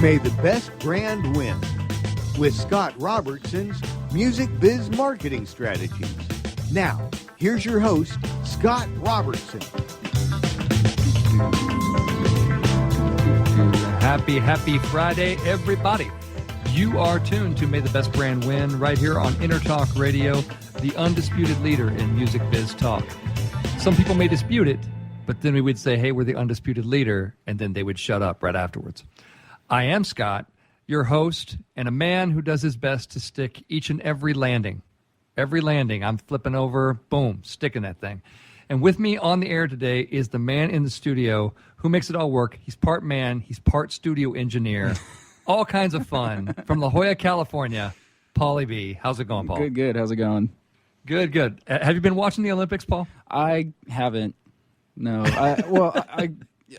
May the best brand win with Scott Robertson's Music Biz Marketing Strategies. Now, here's your host, Scott Robertson. Happy Friday, everybody. You are tuned to May the Best Brand Win right here on InterTalk Radio, the undisputed leader in music biz talk. Some people may dispute it, but then we would say, hey, we're the undisputed leader, and then they would shut up right afterwards. I am Scott, your host, and a man who does his best to stick each and every landing. Every landing, I'm flipping over, boom, sticking that thing. And with me on the air today is the man in the studio who makes it all work. He's part man, he's part studio engineer, all kinds of fun. From La Jolla, California, Paulie B. How's it going, Paul? Good. How's it going? Good. Have you been watching the Olympics, Paul? I haven't. No.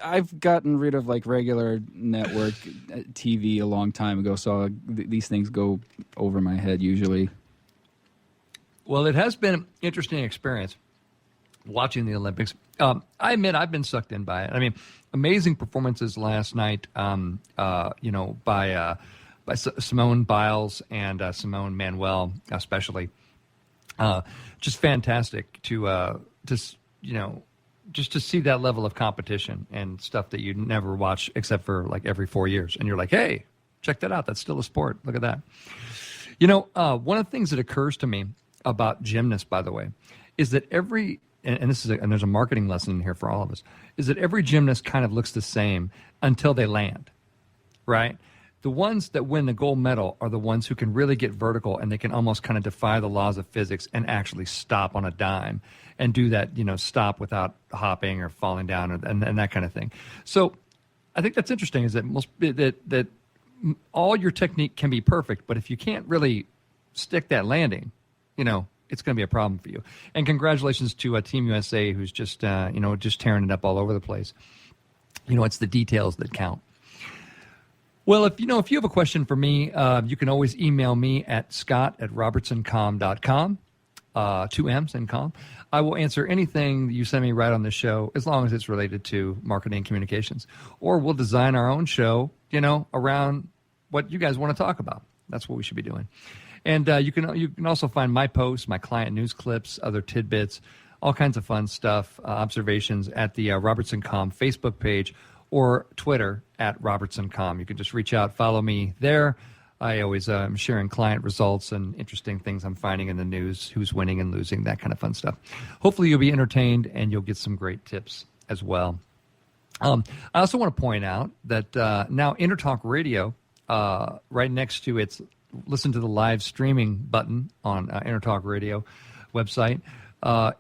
I've gotten rid of like regular network TV a long time ago, so these things go over my head usually. Well, it has been an interesting experience watching the Olympics. I admit I've been sucked in by it. I mean, amazing performances last night, by Simone Biles and Simone Manuel, especially. Just fantastic to just to see that level of competition and stuff that you never watch except for like every 4 years. And you're like, hey, check that out. That's still a sport. Look at that. One of the things that occurs to me about gymnasts, by the way, is that and there's a marketing lesson here for all of us, is that every gymnast kind of looks the same until they land, right? The ones that win the gold medal are the ones who can really get vertical and they can almost kind of defy the laws of physics and actually stop on a dime and do that, stop without hopping or falling down and that kind of thing. So I think that's interesting is that that all your technique can be perfect, but if you can't really stick that landing, it's going to be a problem for you. And congratulations to Team USA, who's just tearing it up all over the place. It's the details that count. Well, if you have a question for me, you can always email me at scott@robertsoncom.com, 2 M's and com. I will answer anything you send me right on the show as long as it's related to marketing and communications. Or we'll design our own show, around what you guys want to talk about. That's what we should be doing. And you can also find my posts, my client news clips, other tidbits, all kinds of fun stuff, observations at the Robertson.com Facebook page or Twitter at Robertson.com. You can just reach out, follow me there. I always am sharing client results and interesting things I'm finding in the news, who's winning and losing, that kind of fun stuff. Hopefully you'll be entertained and you'll get some great tips as well. I also want to point out that now InterTalk Radio, right next to its listen to the live streaming button on InterTalk Radio website,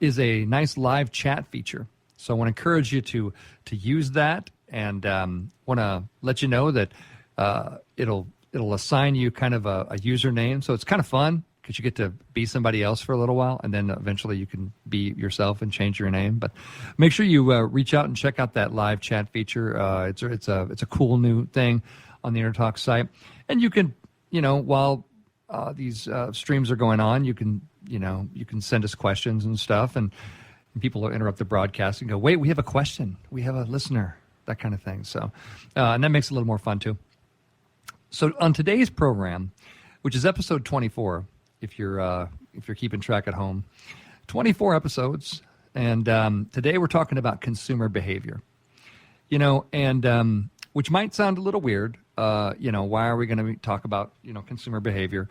is a nice live chat feature. So I want to encourage you to use that, and want to let you know that it'll assign you kind of a username. So it's kind of fun because you get to be somebody else for a little while, and then eventually you can be yourself and change your name. But make sure you reach out and check out that live chat feature. It's a cool new thing on the InterTalk site, and you can. While these streams are going on, you can send us questions and stuff, and people will interrupt the broadcast and go, wait, we have a question. We have a listener, that kind of thing. So, and that makes it a little more fun too. So on today's program, which is episode 24, if you're keeping track at home, 24 episodes. And today we're talking about consumer behavior, and which might sound a little weird. Why are we going to talk about, consumer behavior?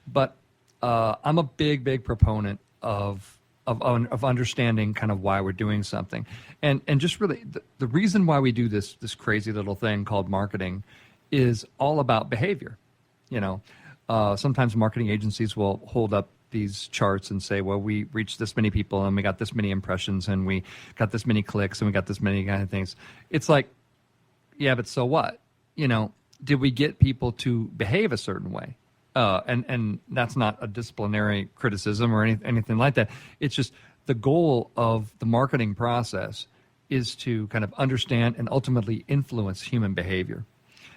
But I'm a big proponent of understanding kind of why we're doing something. And just really the reason why we do this crazy little thing called marketing is all about behavior. Sometimes marketing agencies will hold up these charts and say, well, we reached this many people and we got this many impressions and we got this many clicks and we got this many kind of things. It's like, yeah, but so what? Did we get people to behave a certain way? And that's not a disciplinary criticism or anything like that. It's just the goal of the marketing process is to kind of understand and ultimately influence human behavior,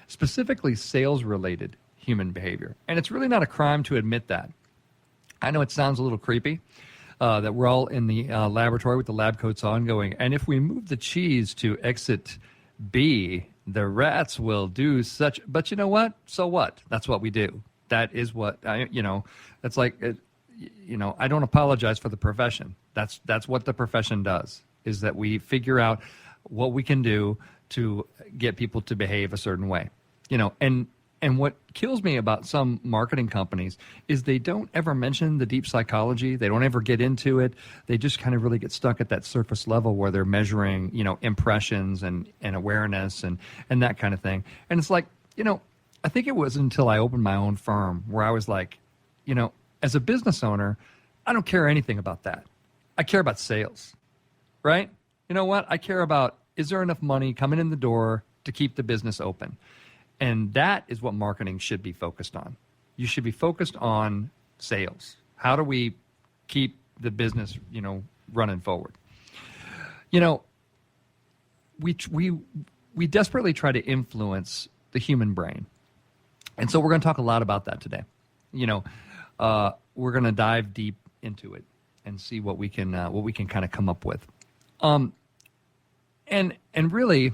specifically sales-related human behavior. And it's really not a crime to admit that. I know it sounds a little creepy that we're all in the laboratory with the lab coats on going, and if we move the cheese to exit B, The rats will do such, but you know what? So what? That's what we do. That is what that's like, I don't apologize for the profession. That's what the profession does, is that we figure out what we can do to get people to behave a certain way, and what kills me about some marketing companies is they don't ever mention the deep psychology. They don't ever get into it. They just kind of really get stuck at that surface level where they're measuring, impressions and awareness and that kind of thing. And it's like, I think it was until I opened my own firm where I was like, as a business owner, I don't care anything about that. I care about sales, right? You know what? I care about, is there enough money coming in the door to keep the business open? And that is what marketing should be focused on. You should be focused on sales. How do we keep the business, running forward? We desperately try to influence the human brain. And so we're going to talk a lot about that today. We're going to dive deep into it and see what we can kind of come up with. And really,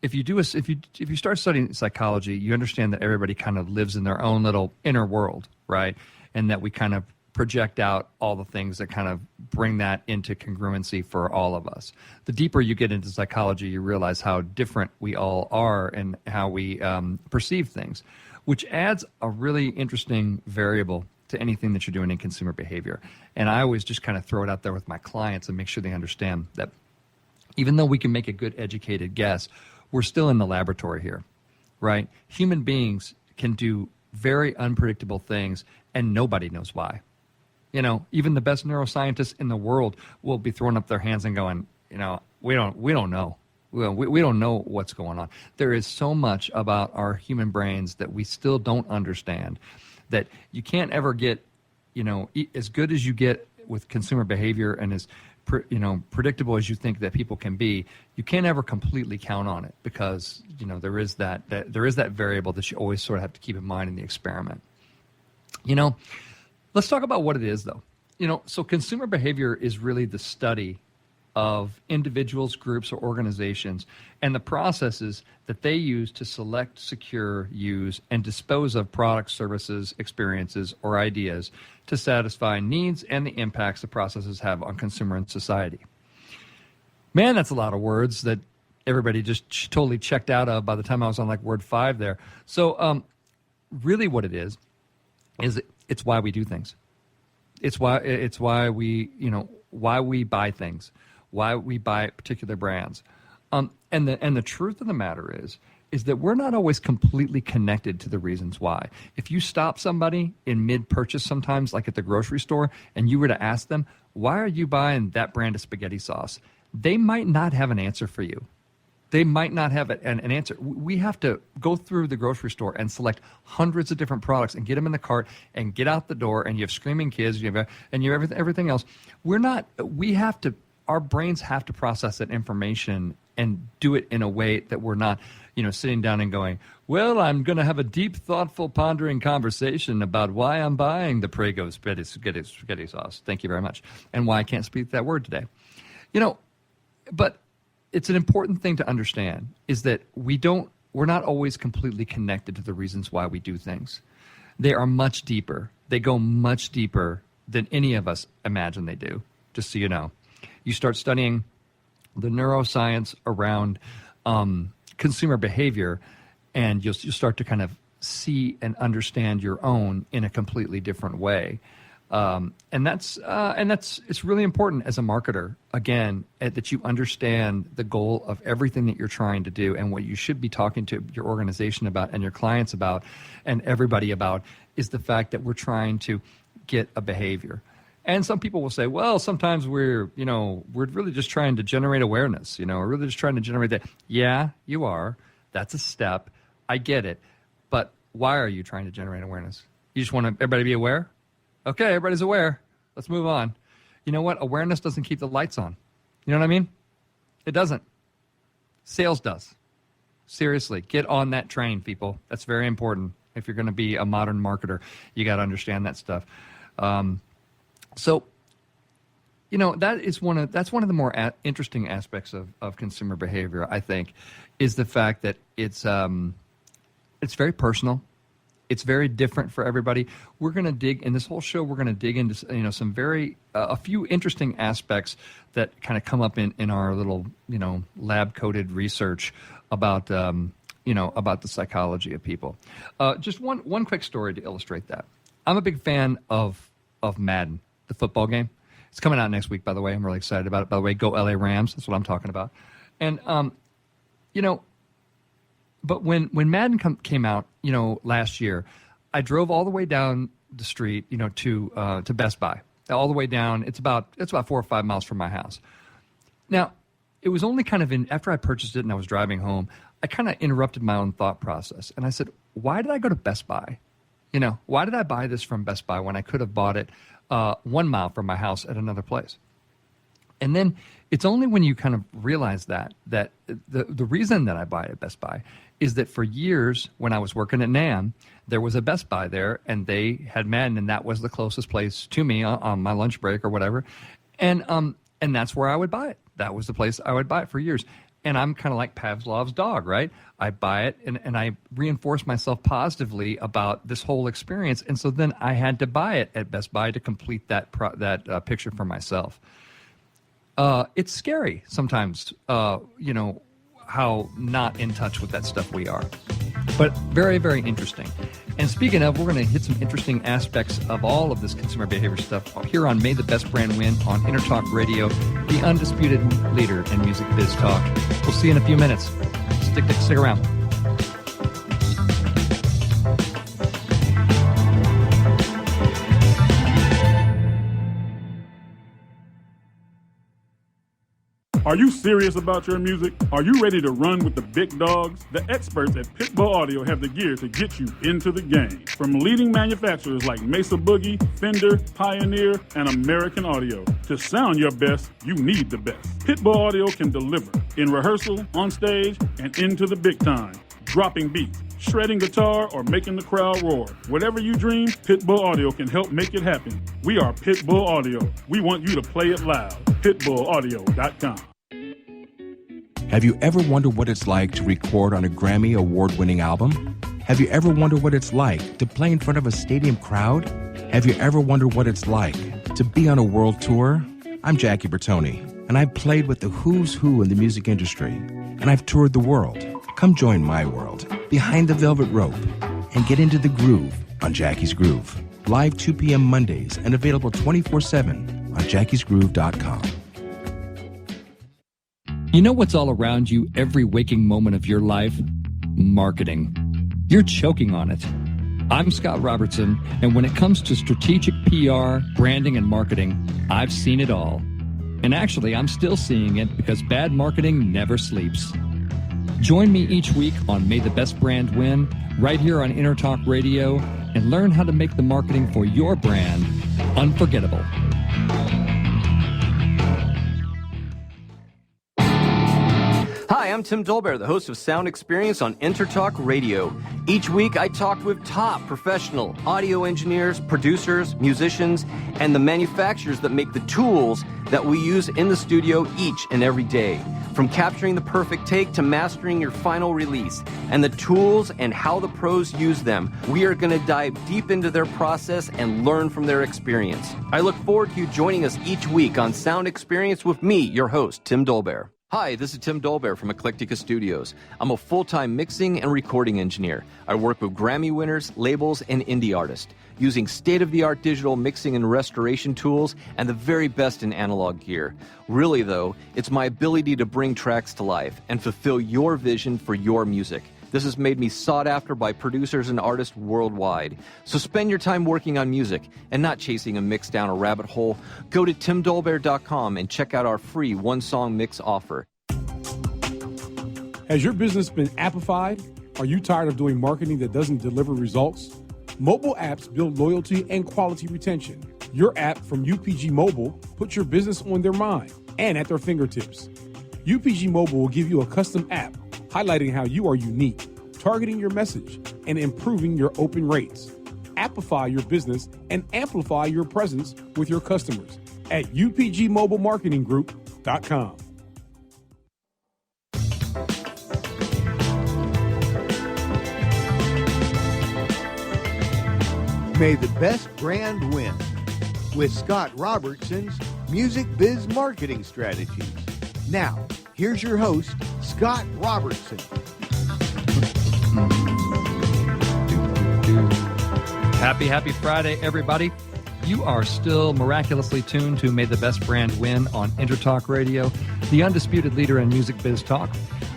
if you start studying psychology, you understand that everybody kind of lives in their own little inner world, right? And that we kind of project out all the things that kind of bring that into congruency for all of us. The deeper you get into psychology, you realize how different we all are and how we perceive things, which adds a really interesting variable to anything that you're doing in consumer behavior. And I always just kind of throw it out there with my clients and make sure they understand that even though we can make a good educated guess, we're still in the laboratory here, right? Human beings can do very unpredictable things and nobody knows why. Even the best neuroscientists in the world will be throwing up their hands and going, we don't know. We don't know what's going on. There is so much about our human brains that we still don't understand, that you can't ever get, as good as you get with consumer behavior and as predictable as you think that people can be, you can't ever completely count on it because there is that variable that you always sort of have to keep in mind in the experiment. Let's talk about what it is, though. So consumer behavior is really the study of individuals, groups, or organizations and the processes that they use to select, secure, use, and dispose of products, services, experiences, or ideas to satisfy needs and the impacts the processes have on consumer and society. Man, that's a lot of words that everybody just totally checked out of by the time I was on like word 5 there. So really what it is it's why we do things. It's why we buy things, why we buy particular brands. And the truth of the matter is that we're not always completely connected to the reasons why. If you stop somebody in mid-purchase sometimes, like at the grocery store, and you were to ask them, why are you buying that brand of spaghetti sauce? They might not have an answer for you. They might not have an answer. We have to go through the grocery store and select hundreds of different products and get them in the cart and get out the door, and you have screaming kids, you have everything else. Our brains have to process that information and do it in a way that we're not, sitting down and going, well, I'm going to have a deep, thoughtful, pondering conversation about why I'm buying the Prego spaghetti sauce. Thank you very much. And why I can't speak that word today. But it's an important thing to understand is that we're not always completely connected to the reasons why we do things. They are much deeper. They go much deeper than any of us imagine they do, just so you know. You start studying the neuroscience around consumer behavior, and you'll start to kind of see and understand your own in a completely different way. And it's really important as a marketer, again, that you understand the goal of everything that you're trying to do, and what you should be talking to your organization about and your clients about and everybody about is the fact that we're trying to get a behavior. And some people will say, well, sometimes we're really just trying to generate awareness. We're really just trying to generate that. Yeah, you are. That's a step. I get it. But why are you trying to generate awareness? You just want everybody to be aware? Okay, everybody's aware. Let's move on. You know what? Awareness doesn't keep the lights on. You know what I mean? It doesn't. Sales does. Seriously, get on that train, people. That's very important. If you're going to be a modern marketer, you got to understand that stuff. So that's one of the more interesting aspects of consumer behavior, I think, is the fact that it's very personal. It's very different for everybody. We're going to dig in this whole show. We're going to dig into some very a few interesting aspects that kind of come up in our little lab coated research about about the psychology of people. Just one quick story to illustrate that. I'm a big fan of Madden, the football game. It's coming out next week, by the way. I'm really excited about it. By the way, go LA Rams. That's what I'm talking about. And but when Madden came out, last year, I drove all the way down the street, to Best Buy. All the way down. It's about 4 or 5 miles from my house. Now, it was only kind of after I purchased it and I was driving home, I kind of interrupted my own thought process. And I said, why did I go to Best Buy? Why did I buy this from Best Buy when I could have bought it 1 mile from my house at another place? And then it's only when you kind of realize that the reason that I buy it at Best Buy is that for years when I was working at NAM, there was a Best Buy there, and they had Madden, and that was the closest place to me on my lunch break or whatever. And that's where I would buy it. That was the place I would buy it for years. And I'm kind of like Pavlov's dog, right? I buy it, and I reinforce myself positively about this whole experience. And so then I had to buy it at Best Buy to complete that picture for myself. It's scary sometimes, how not in touch with that stuff we are. But very, very interesting. And speaking of, we're going to hit some interesting aspects of all of this consumer behavior stuff here on May the Best Brand Win on Intertalk Radio, the undisputed leader in music biz talk. We'll see you in a few minutes. Stick around. Are you serious about your music? Are you ready to run with the big dogs? The experts at Pitbull Audio have the gear to get you into the game. From leading manufacturers like Mesa Boogie, Fender, Pioneer, and American Audio. To sound your best, you need the best. Pitbull Audio can deliver in rehearsal, on stage, and into the big time. Dropping beats, shredding guitar, or making the crowd roar. Whatever you dream, Pitbull Audio can help make it happen. We are Pitbull Audio. We want you to play it loud. PitbullAudio.com. Have you ever wondered what it's like to record on a Grammy award-winning album? Have you ever wondered what it's like to play in front of a stadium crowd? Have you ever wondered what it's like to be on a world tour? I'm Jackie Bertoni, and I've played with the who's who in the music industry, and I've toured the world. Come join my world, Behind the Velvet Rope, and get into the groove on Jackie's Groove. Live 2 p.m. Mondays and available 24/7 on jackiesgroove.com. You know what's all around you every waking moment of your life? Marketing. You're choking on it. I'm Scott Robertson, and when it comes to strategic PR, branding, and marketing, I've seen it all. And actually, I'm still seeing it because bad marketing never sleeps. Join me each week on May the Best Brand Win, right here on Intertalk Radio, and learn how to make the marketing for your brand unforgettable. Hi, I'm Tim Dolbear, the host of Sound Experience on Intertalk Radio. Each week, I talk with top professional audio engineers, producers, musicians, and the manufacturers that make the tools that we use in the studio each and every day. From capturing the perfect take to mastering your final release, and the tools and how the pros use them, we are going to dive deep into their process and learn from their experience. I look forward to you joining us each week on Sound Experience with me, your host, Tim Dolbear. Hi, this is Tim Dolbear from Eclectica Studios. I'm a full-time mixing and recording engineer. I work with Grammy winners, labels, and indie artists, using state-of-the-art digital mixing and restoration tools and the very best in analog gear. Really, though, it's my ability to bring tracks to life and fulfill your vision for your music. This has made me sought after by producers and artists worldwide. So spend your time working on music and not chasing a mix down a rabbit hole. Go to timdolbear.com and check out our free one-song mix offer. Has your business been appified? Are you tired of doing marketing that doesn't deliver results? Mobile apps build loyalty and quality retention. Your app from UPG Mobile puts your business on their mind and at their fingertips. UPG Mobile will give you a custom app highlighting how you are unique, targeting your message, and improving your open rates. Appify your business and amplify your presence with your customers. at upgmobilemarketinggroup.com. May the best brand win with Scott Robertson's Music Biz Marketing Strategies. Now, here's your host, Scott Robertson. Happy Friday, everybody. You are still miraculously tuned to May the Best Brand Win on Intertalk Radio, the undisputed leader in music biz talk.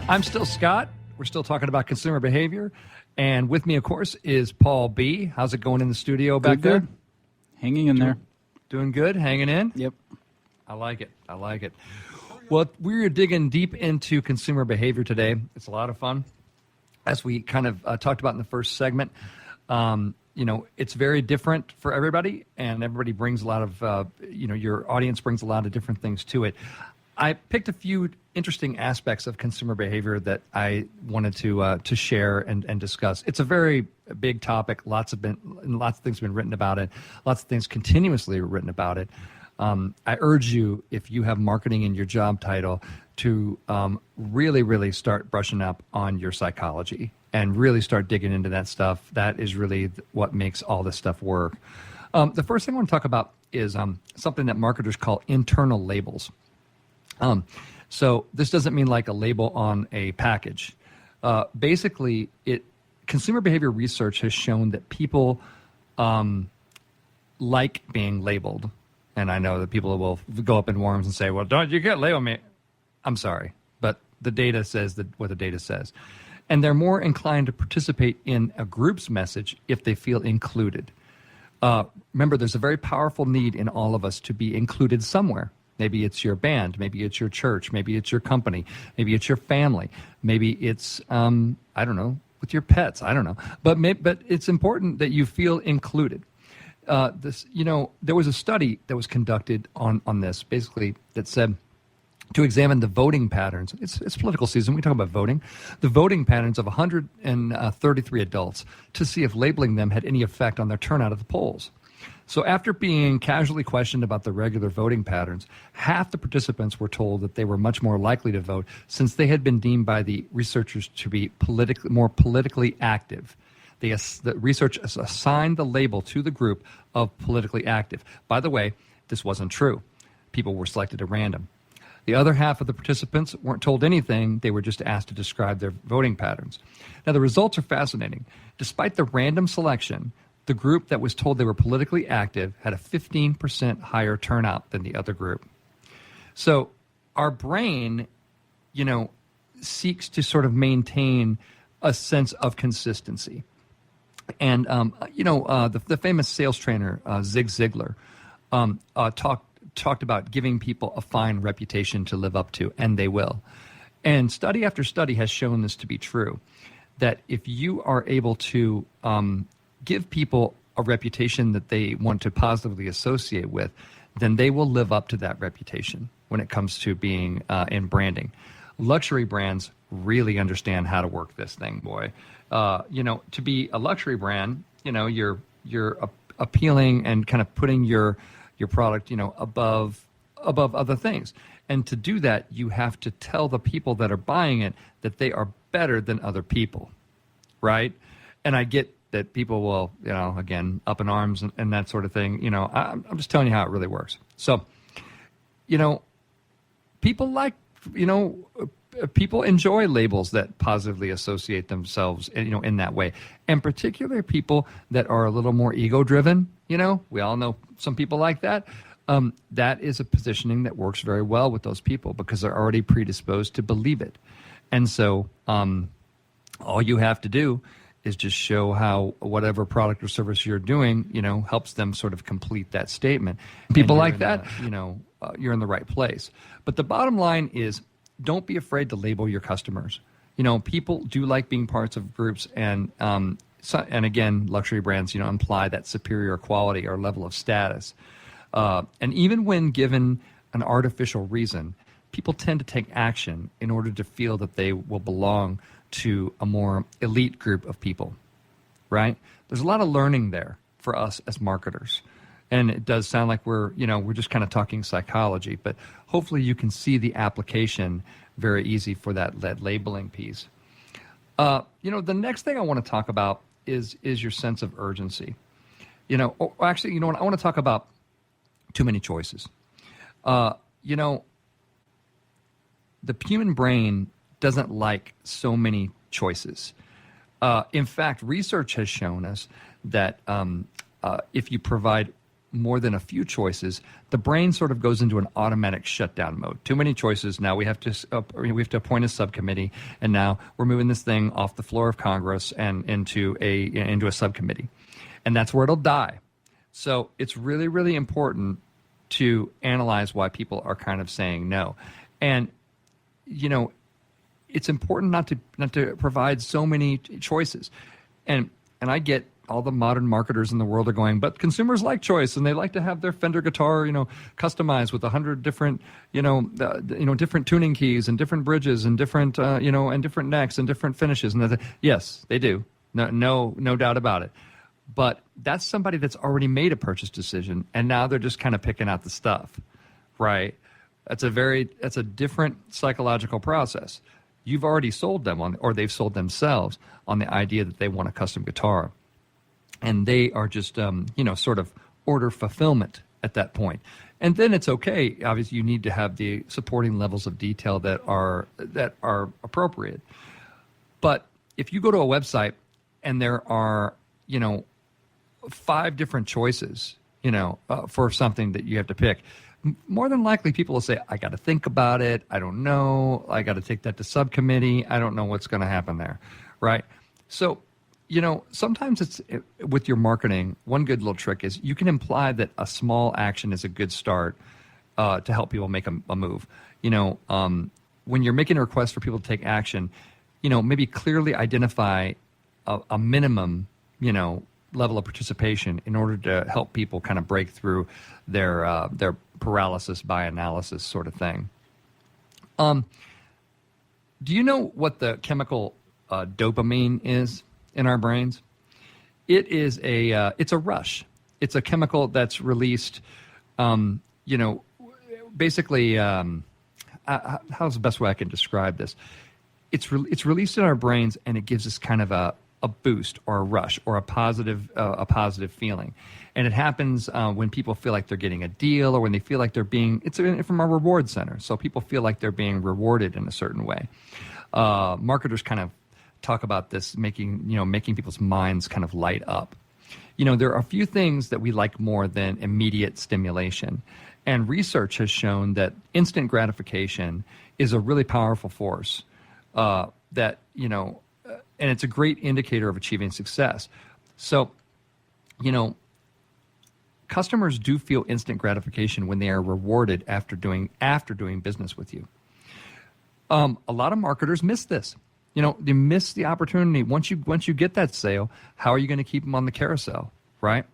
I'm still Scott. We're still talking about consumer behavior. And with me, of course, is Paul B. How's it going in the studio back there? Hanging in there. Doing good? Hanging in? Yep. I like it. Well, we're digging deep into consumer behavior today. It's a lot of fun. As we kind of talked about in the first segment, it's very different for everybody, and everybody brings a lot of, your audience brings a lot of different things to it. I picked a few interesting aspects of consumer behavior that I wanted to share and discuss. It's a very big topic. Lots of things have been written about it. Lots of things continuously written about it. I urge you, if you have marketing in your job title, to really, really start brushing up on your psychology and really start digging into that stuff. That is really what makes all this stuff work. The first thing I want to talk about is something that marketers call internal labels. So this doesn't mean like a label on a package. Basically, consumer behavior research has shown that people like being labeled. And I know that people will go up in arms and say, well, don't you can't label me. I'm sorry, but the data says what the data says. And they're more inclined to participate in a group's message if they feel included. Remember, there's a very powerful need in all of us to be included somewhere. Maybe it's your band, maybe it's your church, maybe it's your company, maybe it's your family, maybe it's, with your pets, I don't know. But it's important that you feel included. There was a study that was conducted on this, basically, that said to examine the voting patterns. It's political season. We talk about voting. The voting patterns of 133 adults to see if labeling them had any effect on their turnout at the polls. So after being casually questioned about the regular voting patterns, half the participants were told that they were much more likely to vote since they had been deemed by the researchers to be more politically active. The research assigned the label to the group of politically active. By the way, this wasn't true. People were selected at random. The other half of the participants weren't told anything. They were just asked to describe their voting patterns. Now, the results are fascinating. Despite the random selection, the group that was told they were politically active had a 15% higher turnout than the other group. So our brain, seeks to sort of maintain a sense of consistency. And, the famous sales trainer, Zig Ziglar, talked about giving people a fine reputation to live up to, and they will. And study after study has shown this to be true, that if you are able to give people a reputation that they want to positively associate with, then they will live up to that reputation when it comes to being in branding. Luxury brands really understand how to work this thing, boy. To be a luxury brand, you're appealing and kind of putting your product, above other things. And to do that, you have to tell the people that are buying it that they are better than other people, right? And I get that people will, again, up in arms and that sort of thing. I'm just telling you how it really works. So, people like, people enjoy labels that positively associate themselves, in that way. And particularly people that are a little more ego-driven, we all know some people like that. That is a positioning that works very well with those people because they're already predisposed to believe it. And so all you have to do is just show how whatever product or service you're doing, helps them sort of complete that statement. People like that, you're in the right place. But the bottom line is, don't be afraid to label your customers. People do like being parts of groups, and again, luxury brands, imply that superior quality or level of status. And even when given an artificial reason, people tend to take action in order to feel that they will belong to a more elite group of people, right? There's a lot of learning there for us as marketers. And it does sound like we're just kind of talking psychology, but hopefully you can see the application very easy for that labeling piece. The next thing I want to talk about is your sense of urgency. Actually, you know what? I want to talk about too many choices. The human brain doesn't like so many choices. In fact, research has shown us that if you provide more than a few choices, the brain sort of goes into an automatic shutdown mode. Too many choices. Now we have to appoint a subcommittee, and now we're moving this thing off the floor of Congress and into a subcommittee, and that's where it'll die. So it's really, really important to analyze why people are kind of saying no, and it's important not to provide so many choices, and I get all the modern marketers in the world are going, but consumers like choice, and they like to have their Fender guitar, customized with 100 different, different tuning keys and different bridges and different, and different necks and different finishes. And yes, they do, no doubt about it. But that's somebody that's already made a purchase decision, and now they're just kind of picking out the stuff, right? That's a different psychological process. You've already sold them or they've sold themselves on the idea that they want a custom guitar. And they are just, sort of order fulfillment at that point. And then it's okay. Obviously, you need to have the supporting levels of detail that are appropriate. But if you go to a website and there are, 5 different choices, for something that you have to pick, more than likely people will say, I got to think about it. I don't know. I got to take that to subcommittee. I don't know what's going to happen there, right? So, sometimes it's with your marketing, one good little trick is you can imply that a small action is a good start to help people make a move. When you're making a request for people to take action, maybe clearly identify a minimum, level of participation in order to help people kind of break through their paralysis by analysis sort of thing. Do you know what the chemical dopamine is in our brains? It's a rush. It's a chemical that's released, basically, how's the best way I can describe this? It's released in our brains, and it gives us kind of a boost or a rush or a positive feeling. And it happens when people feel like they're getting a deal, or when they feel like it's from our reward center. So people feel like they're being rewarded in a certain way. Marketers kind of talk about this making people's minds kind of light up. There are a few things that we like more than immediate stimulation. And research has shown that instant gratification is a really powerful force and it's a great indicator of achieving success. So, customers do feel instant gratification when they are rewarded after doing business with you. A lot of marketers miss this. They miss the opportunity. Once you get that sale, how are you going to keep them on the carousel, right?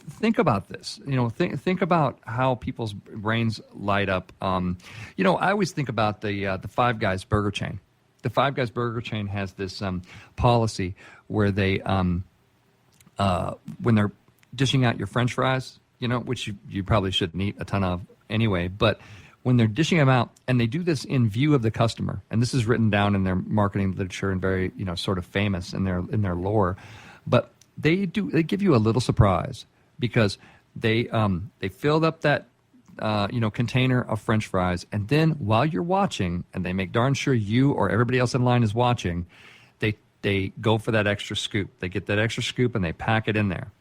Think about this. Think about how people's brains light up. I always think about the Five Guys burger chain. The Five Guys burger chain has this policy where they, when they're dishing out your French fries, which you probably shouldn't eat a ton of anyway, but when they're dishing them out, and they do this in view of the customer, and this is written down in their marketing literature and very sort of famous in their lore, but they give you a little surprise. Because they filled up that container of French fries, and then while you're watching, and they make darn sure you or everybody else in line is watching, they go for that extra scoop. They get that extra scoop and they pack it in there,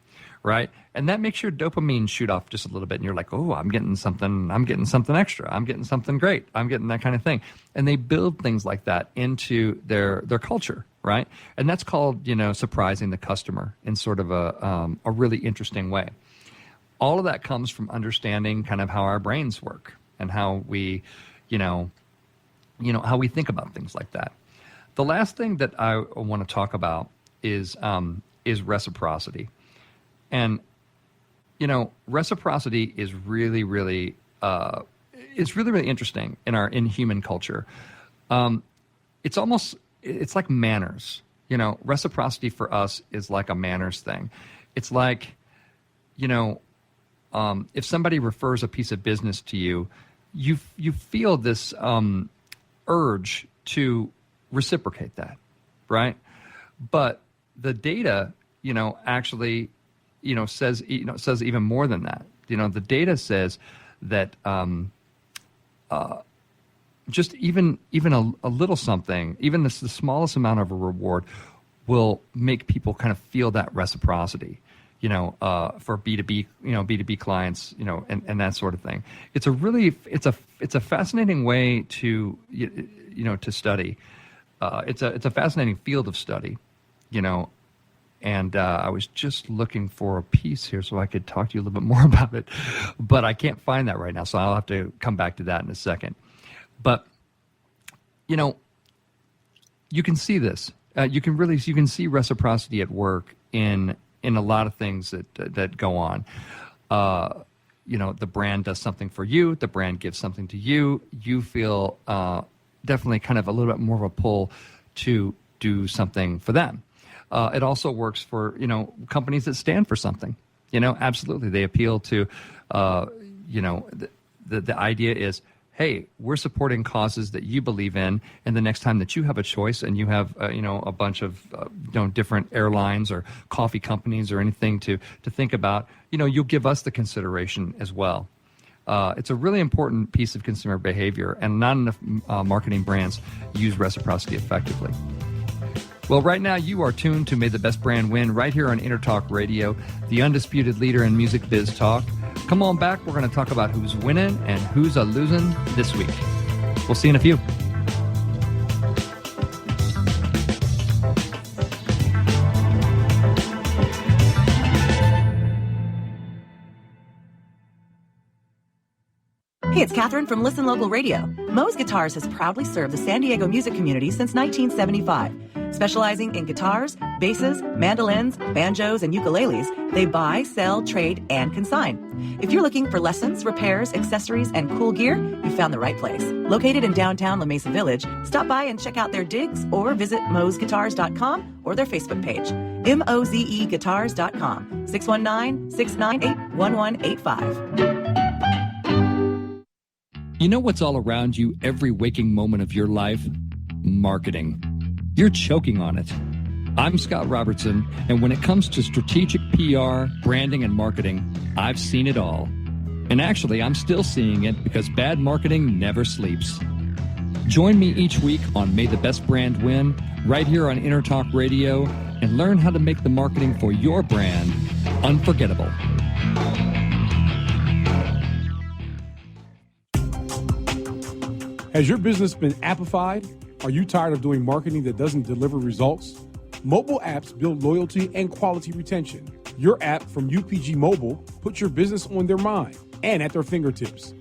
right? And that makes your dopamine shoot off just a little bit, and you're like, oh, I'm getting something extra. I'm getting something great. I'm getting that kind of thing. And they build things like that into their culture. Right, and that's called surprising the customer in sort of a really interesting way. All of that comes from understanding kind of how our brains work and how we, how we think about things like that. The last thing that I want to talk about is reciprocity, and reciprocity is really, really really interesting in human culture. It's like manners. reciprocity for us is like a manners thing. It's like, if somebody refers a piece of business to you, you feel this urge to reciprocate that, right? But the data, actually, says even more than that. The data says that just even a little something, even the smallest amount of a reward, will make people kind of feel that reciprocity. For B2B, B2B clients, and that sort of thing. It's a fascinating way to, to study. It's a fascinating field of study, and I was just looking for a piece here so I could talk to you a little bit more about it, but I can't find that right now, so I'll have to come back to that in a second. But, you can see this. You can see reciprocity at work in a lot of things that go on. The brand does something for you. The brand gives something to you. You feel definitely kind of a little bit more of a pull to do something for them. It also works for, companies that stand for something. Absolutely. They appeal to, the idea is, hey, we're supporting causes that you believe in, and the next time that you have a choice and you have, a bunch of, different airlines or coffee companies or anything to think about, you'll give us the consideration as well. It's a really important piece of consumer behavior, and not enough marketing brands use reciprocity effectively. Well, right now you are tuned to May the Best Brand Win right here on Intertalk Radio, the undisputed leader in music biz talk. Come on back. We're going to talk about who's winning and who's a losing this week. We'll see you in a few. Hey, it's Catherine from Listen Local Radio. Moe's Guitars has proudly served the San Diego music community since 1975. Specializing in guitars, basses, mandolins, banjos, and ukuleles, they buy, sell, trade, and consign. If you're looking for lessons, repairs, accessories, and cool gear, you found the right place. Located in downtown La Mesa Village, stop by and check out their digs or visit moesguitars.com or their Facebook page. mozeguitars.com, 619-698-1185. You know what's all around you every waking moment of your life? Marketing. You're choking on it. I'm Scott Robertson, and when it comes to strategic PR, branding, and marketing, I've seen it all. And actually, I'm still seeing it because bad marketing never sleeps. Join me each week on May the Best Brand Win, right here on Intertalk Radio, and learn how to make the marketing for your brand unforgettable. Has your business been appified? Are you tired of doing marketing that doesn't deliver results? Mobile apps build loyalty and quality retention. Your app from UPG Mobile puts your business on their mind and at their fingertips.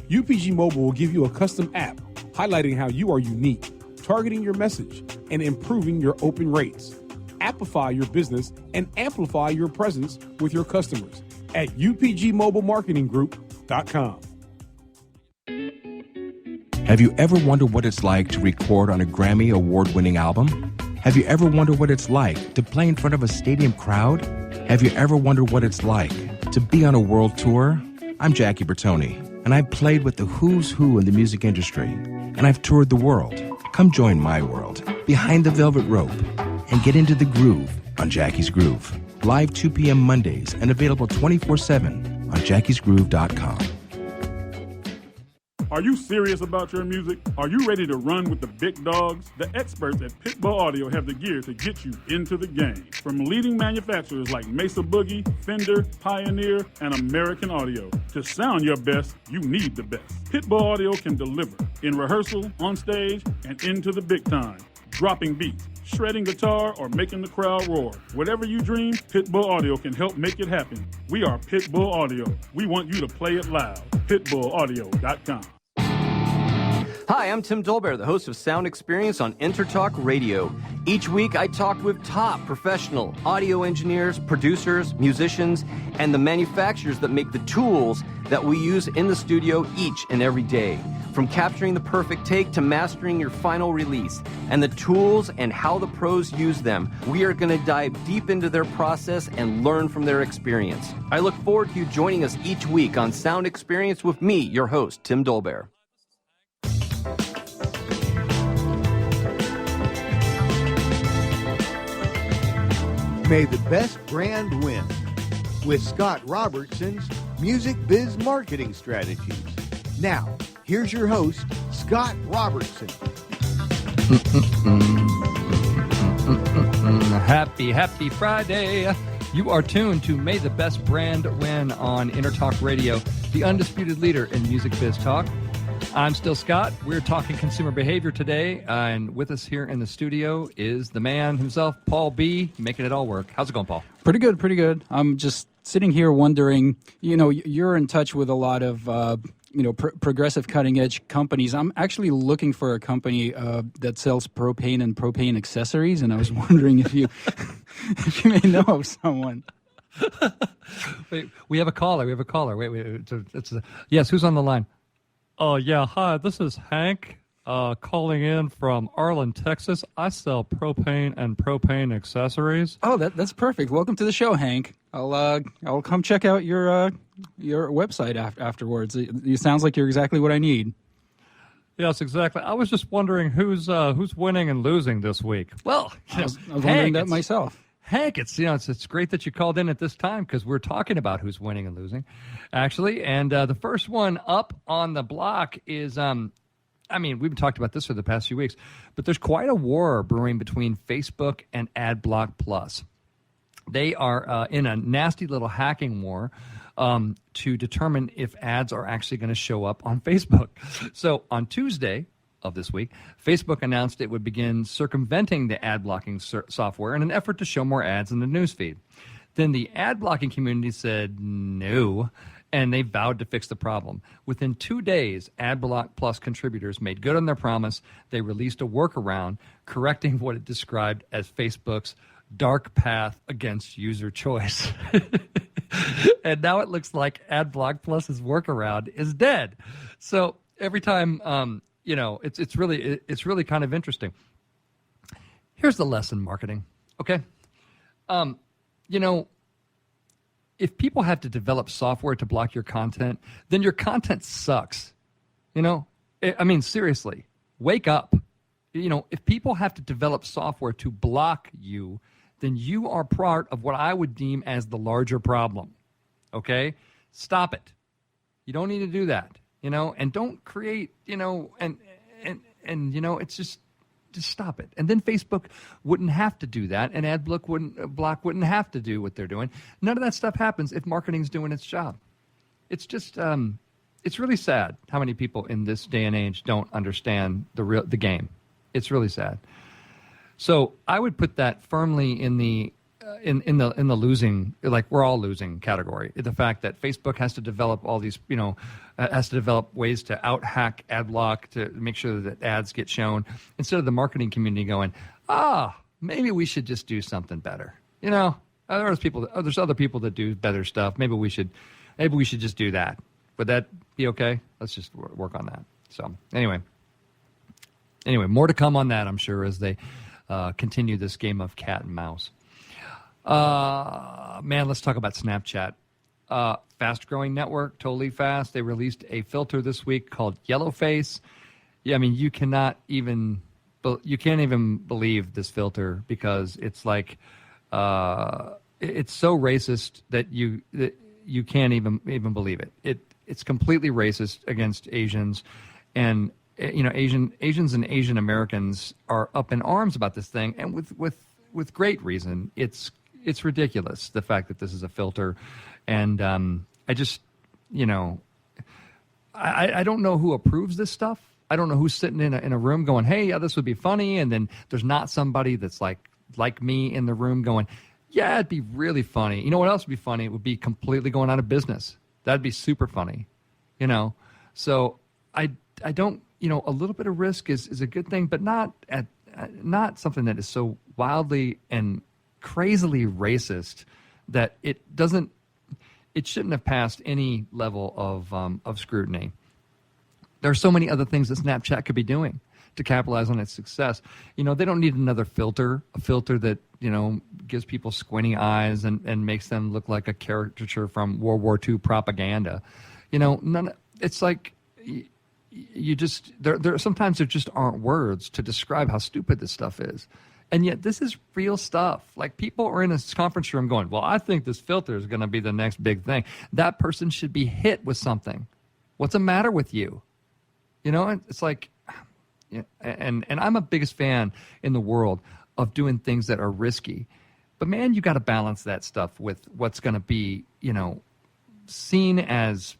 UPG Mobile will give you a custom app highlighting how you are unique, targeting your message, and improving your open rates. Appify your business and amplify your presence with your customers at upgmobilemarketinggroup.com. Have you ever wondered what it's like to record on a Grammy award-winning album? Have you ever wondered what it's like to play in front of a stadium crowd? Have you ever wondered what it's like to be on a world tour? I'm Jackie Bertoni, and I've played with the who's who in the music industry, and I've toured the world. Come join my world, behind the velvet rope, and get into the groove on Jackie's Groove. Live 2 p.m. Mondays and available 24/7 on jackiesgroove.com. Are you serious about your music? Are you ready to run with the big dogs? The experts at Pitbull Audio have the gear to get you into the game. From leading manufacturers like Mesa Boogie, Fender, Pioneer, and American Audio. To sound your best, you need the best. Pitbull Audio can deliver in rehearsal, on stage, and into the big time. Dropping beats, shredding guitar, or making the crowd roar. Whatever you dream, Pitbull Audio can help make it happen. We are Pitbull Audio. We want you to play it loud. PitbullAudio.com. Hi, I'm Tim Dolbear, the host of Sound Experience on Intertalk Radio. Each week, I talk with top professional audio engineers, producers, musicians, and the manufacturers that make the tools that we use in the studio each and every day. From capturing the perfect take to mastering your final release, and the tools and how the pros use them, we are going to dive deep into their process and learn from their experience. I look forward to you joining us each week on Sound Experience with me, your host, Tim Dolbear. May the best brand win with Scott Robertson's Music Biz Marketing Strategies. Now, here's your host, Scott Robertson. Happy Friday. You are tuned to May the Best Brand Win on Intertalk Radio, the undisputed leader in music biz talk. I'm still Scott. We're talking consumer behavior today, and with us here in the studio is the man himself, Paul B., making it all work. How's it going, Paul? Pretty good. I'm just sitting here wondering, you're in touch with a lot of, progressive cutting-edge companies. I'm actually looking for a company that sells propane and propane accessories, and I was wondering if you may know of someone. Wait, we have a caller. Wait. Yes, who's on the line? Yeah, hi, this is Hank calling in from Arlen, Texas. I sell propane and propane accessories. Oh, that's perfect. Welcome to the show, Hank. I'll come check out your website afterwards. It sounds like you're exactly what I need. Yes, exactly. I was just wondering who's winning and losing this week. Well, I was wondering that myself. Hank, it's great that you called in at this time because we're talking about who's winning and losing, actually. And the first one up on the block is, we've talked about this for the past few weeks, but there's quite a war brewing between Facebook and AdBlock Plus. They are in a nasty little hacking war to determine if ads are actually going to show up on Facebook. So on Tuesday of this week, Facebook announced it would begin circumventing the ad blocking software in an effort to show more ads in the newsfeed. Then the ad blocking community said no, and they vowed to fix the problem. Within 2 days, AdBlock Plus contributors made good on their promise. They released a workaround correcting what it described as Facebook's dark path against user choice. And now it looks like AdBlock Plus's workaround is dead. So every time it's really kind of interesting. Here's the lesson, marketing. Okay, if people have to develop software to block your content, then your content sucks. Seriously, wake up. If people have to develop software to block you, then you are part of what I would deem as the larger problem. Okay, stop it. You don't need to do that. And don't create, it's just stop it. And then Facebook wouldn't have to do that, and AdBlock wouldn't have to do what they're doing. None of that stuff happens if marketing's doing its job. It's just, it's really sad how many people in this day and age don't understand the game. It's really sad. So I would put that firmly in the losing, like we're all losing category. The fact that Facebook has to develop all these, has to develop ways to out-hack AdBlock to make sure that ads get shown, instead of the marketing community going, maybe we should just do something better. There's other people that do better stuff. Maybe we should just do that. Would that be okay? Let's just work on that. So anyway, more to come on that, I'm sure, as they continue this game of cat and mouse. Let's talk about Snapchat. Fast-growing network, totally fast. They released a filter this week called Yellowface. Yeah, you can't even believe this filter because it's like it's so racist that you can't even believe it. It's completely racist against Asians, and Asians and Asian Americans are up in arms about this thing, and with great reason. It's ridiculous, the fact that this is a filter. And I just, I don't know who approves this stuff. I don't know who's sitting in a room going, hey, yeah, this would be funny. And then there's not somebody that's like me in the room going, yeah, it'd be really funny. You know what else would be funny? It would be completely going out of business. That'd be super funny, So I don't a little bit of risk is a good thing, but not something that is so wildly and crazily racist that it shouldn't have passed any level of scrutiny. There are so many other things that Snapchat could be doing to capitalize on its success. They don't need another filter, a filter that, gives people squinty eyes and makes them look like a caricature from World War II propaganda. It's like you just, there sometimes there just aren't words to describe how stupid this stuff is. And yet this is real stuff. Like, people are in a conference room going, well, I think this filter is going to be the next big thing. That person should be hit with something. What's the matter with you? It's like, and I'm a biggest fan in the world of doing things that are risky. But man, you got to balance that stuff with what's going to be, seen as,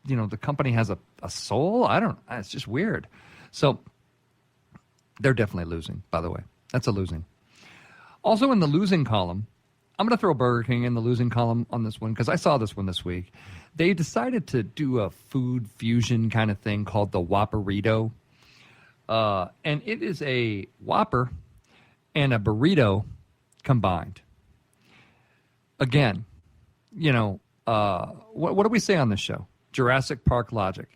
the company has a soul. It's just weird. So they're definitely losing, by the way. That's a losing. Also in the losing column, I'm going to throw Burger King in the losing column on this one because I saw this one this week. They decided to do a food fusion kind of thing called the Whopperito. And it is a Whopper and a burrito combined. Again, what do we say on this show? Jurassic Park logic.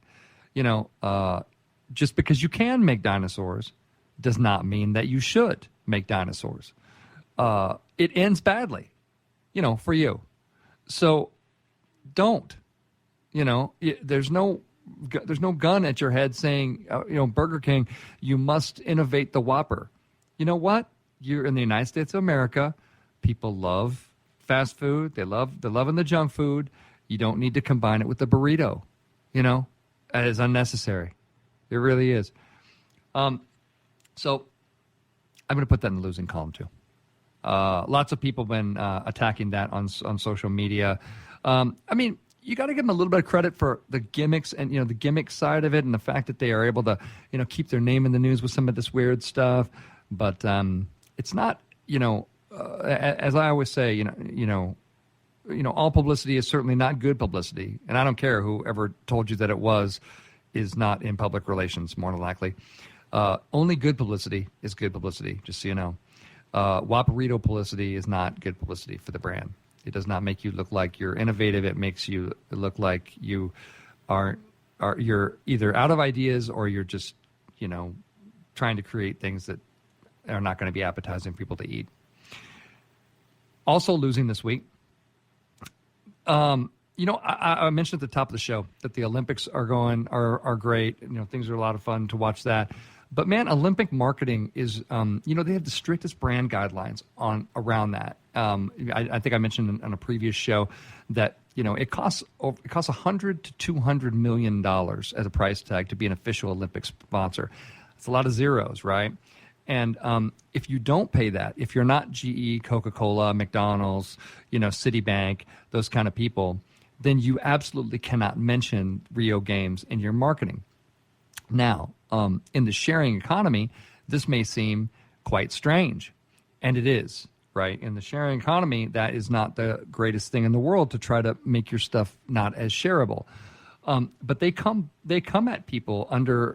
Just because you can make dinosaurs does not mean that you should make dinosaurs. It ends badly, for you. So don't, there's no gun at your head saying, Burger King, you must innovate the Whopper. You know what? You're in the United States of America. People love fast food. They're loving the junk food. You don't need to combine it with the burrito. That is unnecessary. It really is. So I'm going to put that in the losing column too. Lots of people have been attacking that on social media. You got to give them a little bit of credit for the gimmicks and, the gimmick side of it and the fact that they are able to, keep their name in the news with some of this weird stuff. But it's not, as I always say, all publicity is certainly not good publicity. And I don't care whoever told you that it is not in public relations, more than likely. Only good publicity is good publicity, just so you know. Whopperito publicity is not good publicity for the brand. It does not make you look like you're innovative. It makes you look like you're either out of ideas or you're just, trying to create things that are not going to be appetizing for people to eat. Also losing this week. I mentioned at the top of the show that the Olympics are great. Things are a lot of fun to watch that. But man, Olympic marketing is, they have the strictest brand guidelines around that. I think I mentioned on a previous show that it costs $100 to $200 million as a price tag to be an official Olympic sponsor. It's a lot of zeros, right? And if you don't pay that, if you're not GE, Coca-Cola, McDonald's, Citibank, those kind of people, then you absolutely cannot mention Rio Games in your marketing. Now, in the sharing economy, this may seem quite strange, and it is, right? In the sharing economy, that is not the greatest thing in the world to try to make your stuff not as shareable. But they come at people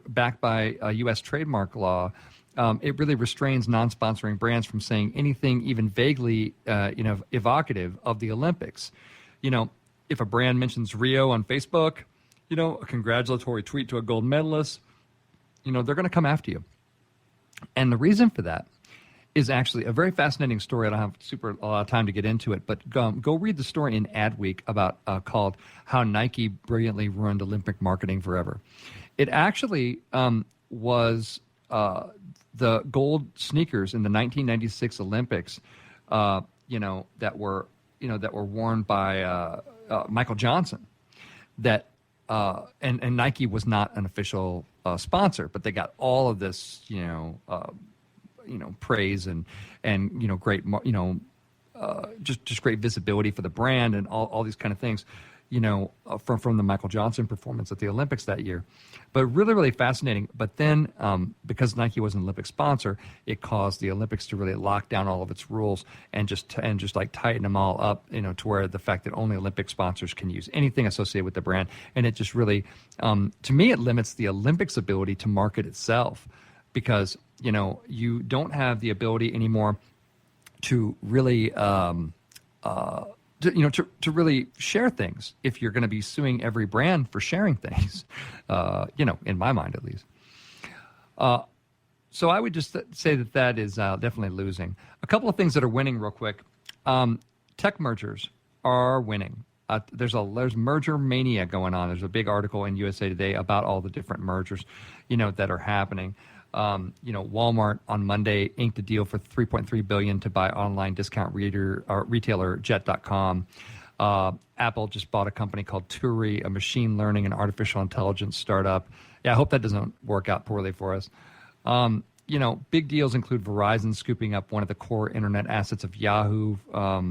backed by U.S. trademark law. It really restrains non-sponsoring brands from saying anything even vaguely, evocative of the Olympics. If a brand mentions Rio on Facebook, a congratulatory tweet to a gold medalist, they're going to come after you. And the reason for that is actually a very fascinating story. I don't have a lot of time to get into it, but go read the story in Adweek about called How Nike Brilliantly Ruined Olympic Marketing Forever. It actually was the gold sneakers in the 1996 Olympics, that were worn by Michael Johnson. That and Nike was not an official sponsor, but they got all of this, praise and great, just great visibility for the brand and all these kind of things. from the Michael Johnson performance at the Olympics that year. But really, really fascinating. But then because Nike was an Olympic sponsor, it caused the Olympics to really lock down all of its rules and just like tighten them all up, to where the fact that only Olympic sponsors can use anything associated with the brand. And it just really, to me, it limits the Olympics' ability to market itself, because, you don't have the ability anymore to really to really share things if you're going to be suing every brand for sharing things, in my mind at least. So I would just say that is definitely losing. A couple of things that are winning real quick. Tech mergers are winning. There's merger mania going on. There's a big article in USA Today about all the different mergers, that are happening. Walmart on Monday inked a deal for $3.3 billion to buy online discount retailer Jet.com. Apple just bought a company called Turi, a machine learning and artificial intelligence startup. Yeah, I hope that doesn't work out poorly for us. Big deals include Verizon scooping up one of the core internet assets of Yahoo, for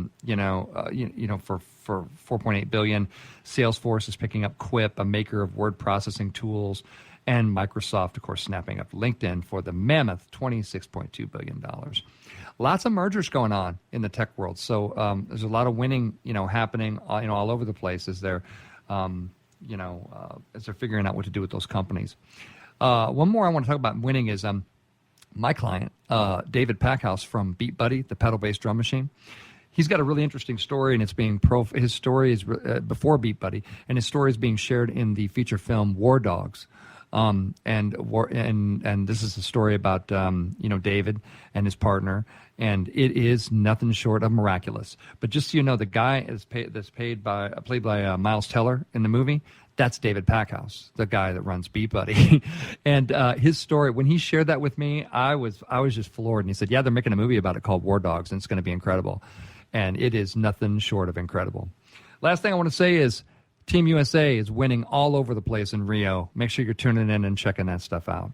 $4.8 billion. Salesforce is picking up Quip, a maker of word processing tools. And Microsoft, of course, snapping up LinkedIn for the mammoth $26.2 billion. Lots of mergers going on in the tech world. So there's a lot of winning, happening, all over the place as they're, as they're figuring out what to do with those companies. One more I want to talk about winning is my client, David Packhouse from Beat Buddy, the pedal-based drum machine. He's got a really interesting story, and it's being his story is before Beat Buddy, and his story is being shared in the feature film War Dogs. And this is a story about David and his partner, and it is nothing short of miraculous. But just so you know, the guy that's played by Miles Teller in the movie, that's David Packhouse, the guy that runs Beat Buddy. And his story, when he shared that with me, I was just floored. And he said, "Yeah, they're making a movie about it called War Dogs, and it's going to be incredible." And it is nothing short of incredible. Last thing I want to say is, Team USA is winning all over the place in Rio. Make sure you're tuning in and checking that stuff out.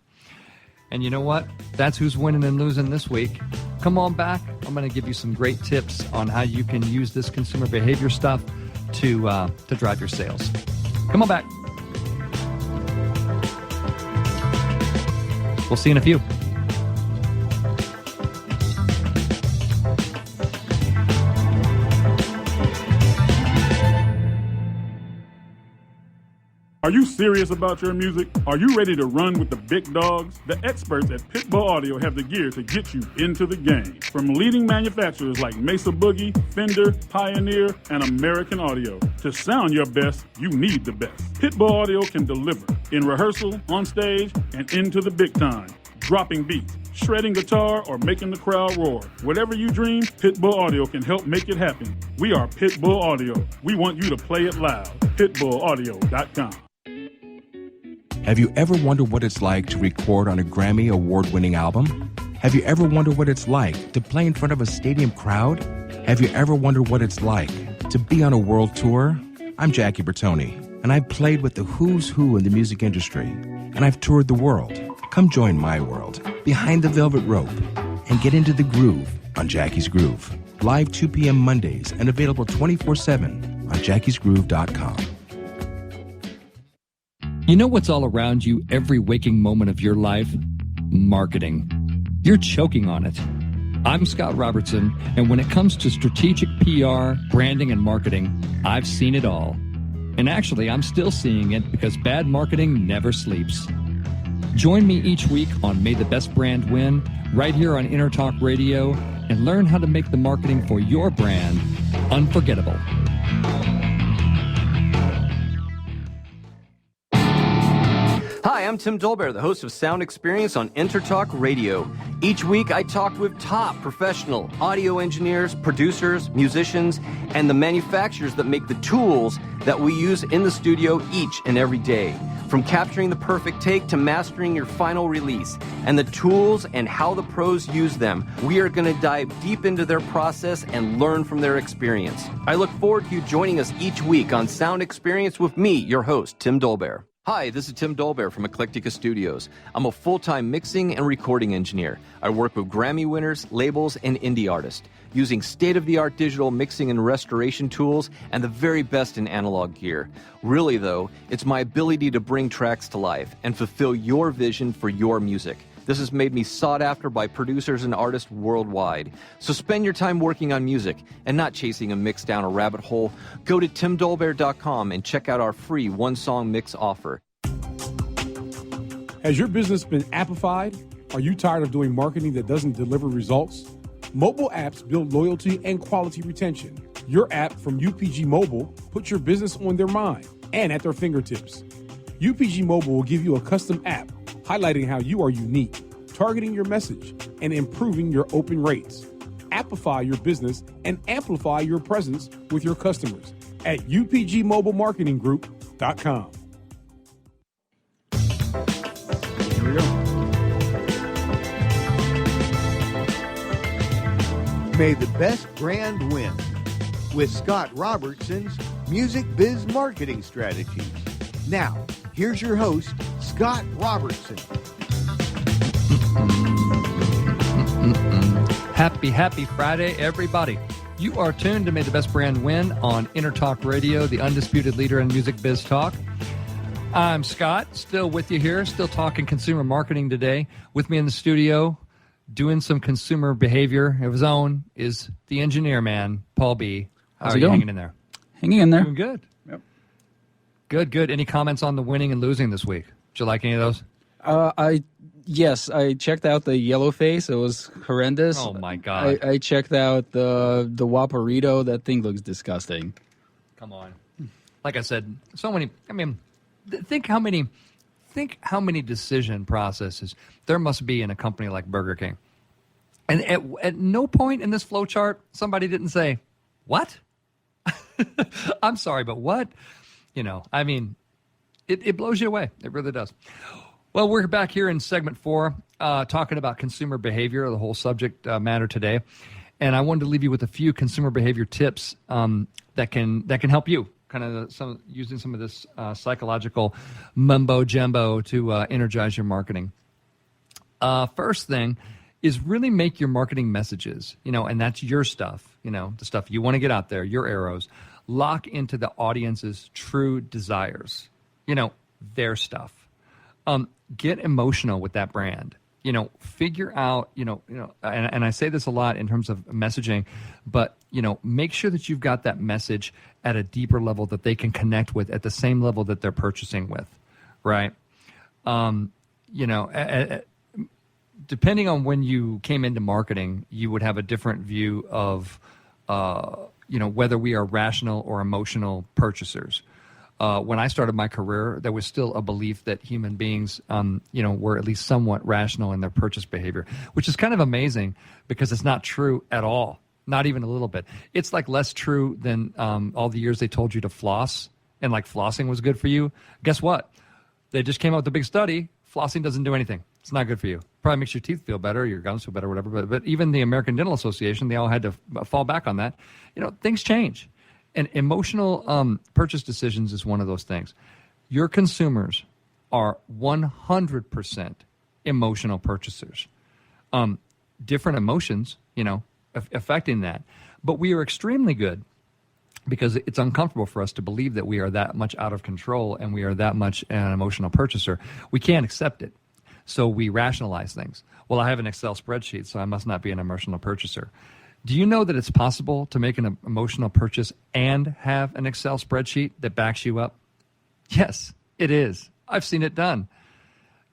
And you know what? That's who's winning and losing this week. Come on back. I'm going to give you some great tips on how you can use this consumer behavior stuff to drive your sales. Come on back. We'll see you in a few. Are you serious about your music? Are you ready to run with the big dogs? The experts at Pitbull Audio have the gear to get you into the game. From leading manufacturers like Mesa Boogie, Fender, Pioneer, and American Audio. To sound your best, you need the best. Pitbull Audio can deliver in rehearsal, on stage, and into the big time. Dropping beats, shredding guitar, or making the crowd roar. Whatever you dream, Pitbull Audio can help make it happen. We are Pitbull Audio. We want you to play it loud. PitbullAudio.com. Have you ever wondered what it's like to record on a Grammy award-winning album? Have you ever wondered what it's like to play in front of a stadium crowd? Have you ever wondered what it's like to be on a world tour? I'm Jackie Bertoni, and I've played with the who's who in the music industry, and I've toured the world. Come join my world, behind the velvet rope, and get into the groove on Jackie's Groove. Live 2 p.m. Mondays and available 24/7 on jackiesgroove.com. You know what's all around you every waking moment of your life? Marketing. You're choking on it. I'm Scott Robertson, and when it comes to strategic PR, branding, and marketing, I've seen it all. And actually, I'm still seeing it because bad marketing never sleeps. Join me each week on May the Best Brand Win, right here on Intertalk Radio, and learn how to make the marketing for your brand unforgettable. Hi, I'm Tim Dolbear, the host of Sound Experience on Intertalk Radio. Each week, I talk with top professional audio engineers, producers, musicians, and the manufacturers that make the tools that we use in the studio each and every day. From capturing the perfect take to mastering your final release, and the tools and how the pros use them, we are going to dive deep into their process and learn from their experience. I look forward to you joining us each week on Sound Experience with me, your host, Tim Dolbear. Hi, this is Tim Dolbear from Eclectica Studios. I'm a full-time mixing and recording engineer. I work with Grammy winners, labels, and indie artists, using state-of-the-art digital mixing and restoration tools and the very best in analog gear. Really, though, it's my ability to bring tracks to life and fulfill your vision for your music. This has made me sought after by producers and artists worldwide. So spend your time working on music and not chasing a mix down a rabbit hole. Go to timdolbear.com and check out our free one-song mix offer. Has your business been appified? Are you tired of doing marketing that doesn't deliver results? Mobile apps build loyalty and quality retention. Your app from UPG Mobile puts your business on their mind and at their fingertips. UPG Mobile will give you a custom app highlighting how you are unique, targeting your message, and improving your open rates. Appify your business and amplify your presence with your customers at upgmobilemarketinggroup.com. Here we go. May the best brand win with Scott Robertson's Music Biz Marketing Strategies. Now, here's your host, Scott Robertson. Happy Friday, everybody. You are tuned to May the Best Brand Win on Intertalk Radio, the undisputed leader in music biz talk. I'm Scott, still with you here, still talking consumer marketing today. With me in the studio, doing some consumer behavior of his own, is the engineer man, Paul B. How's How are it you going? hanging in there? Hanging in there. Doing good. Yep. Good. Any comments on the winning and losing this week? Did you like any of those? I checked out the yellow face. It was horrendous. Oh my God. I checked out the Waparito. That thing looks disgusting. Come on. Like I said, so many. I mean, think how many decision processes there must be in a company like Burger King. And at no point in this flow chart, somebody didn't say, "What?" I'm sorry, but what? I mean, it blows you away. It really does. Well, we're back here in segment 4, talking about consumer behavior, the whole subject matter today. And I wanted to leave you with a few consumer behavior tips that can help you, kind of using some of this psychological mumbo jumbo to energize your marketing. First thing is really make your marketing messages, and that's your stuff, the stuff you want to get out there, your arrows, lock into the audience's true desires, their stuff. Get emotional with that brand. Figure out, and I say this a lot in terms of messaging, but, make sure that you've got that message at a deeper level that they can connect with at the same level that they're purchasing with, right? Depending on when you came into marketing, you would have a different view of, whether we are rational or emotional purchasers. When I started my career, there was still a belief that human beings, were at least somewhat rational in their purchase behavior, which is kind of amazing because it's not true at all, not even a little bit. It's like less true than all the years they told you to floss and like flossing was good for you. Guess what? They just came out with a big study. Flossing doesn't do anything. It's not good for you. Probably makes your teeth feel better, your gums feel better, whatever. But even the American Dental Association, they all had to fall back on that. Things change. And emotional purchase decisions is one of those things. Your consumers are 100% emotional purchasers. Different emotions, affecting that. But we are extremely good because it's uncomfortable for us to believe that we are that much out of control and we are that much an emotional purchaser. We can't accept it. So we rationalize things. Well, I have an Excel spreadsheet, so I must not be an emotional purchaser. Do you know that it's possible to make an emotional purchase and have an Excel spreadsheet that backs you up? Yes, it is. I've seen it done.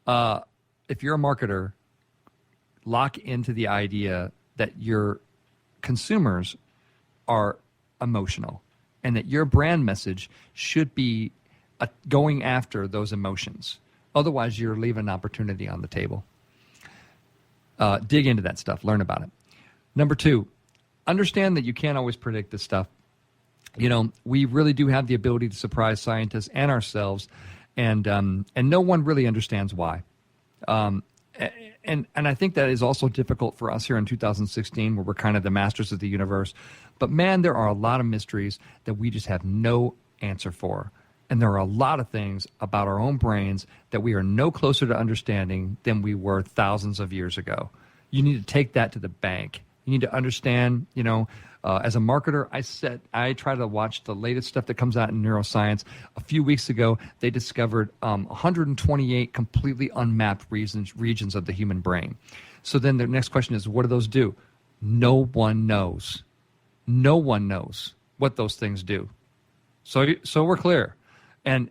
If you're a marketer, lock into the idea that your consumers are emotional and that your brand message should be going after those emotions. Otherwise, you're leaving an opportunity on the table. Dig into that stuff. Learn about it. Number 2, understand that you can't always predict this stuff. We really do have the ability to surprise scientists and ourselves, and no one really understands why. And I think that is also difficult for us here in 2016, where we're kind of the masters of the universe. But man, there are a lot of mysteries that we just have no answer for. And there are a lot of things about our own brains that we are no closer to understanding than we were thousands of years ago. You need to take that to the bank. You need to understand, as a marketer, I try to watch the latest stuff that comes out in neuroscience. A few weeks ago, they discovered 128 completely unmapped regions of the human brain. So then the next question is, what do those do? No one knows. No one knows what those things do. So we're clear. And